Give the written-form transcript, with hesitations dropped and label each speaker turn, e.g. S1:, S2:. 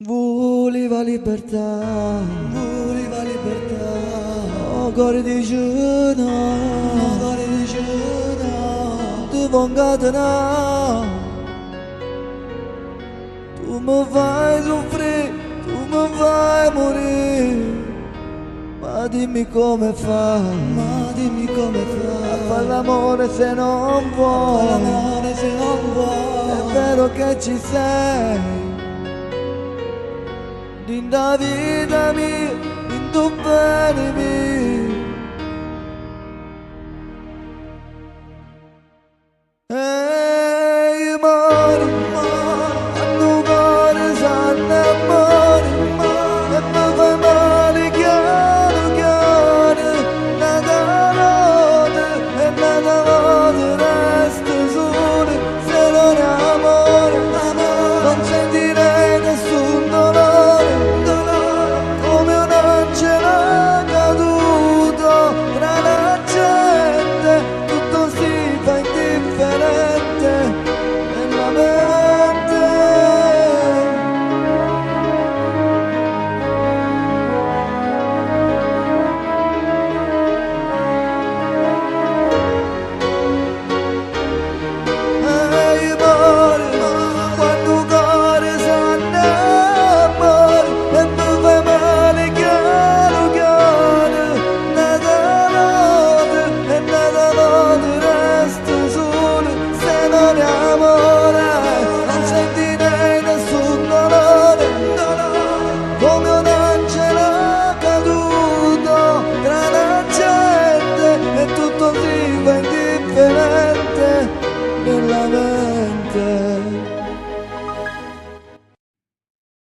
S1: voleva libertà, oh cuore di cena, ti vongatena, tu mi fai soffrire, tu mi fai morire, ma dimmi come fa, a fare l'amore se non vuoi, è vero che ci sei. Din da vita mia, din tu bene mia.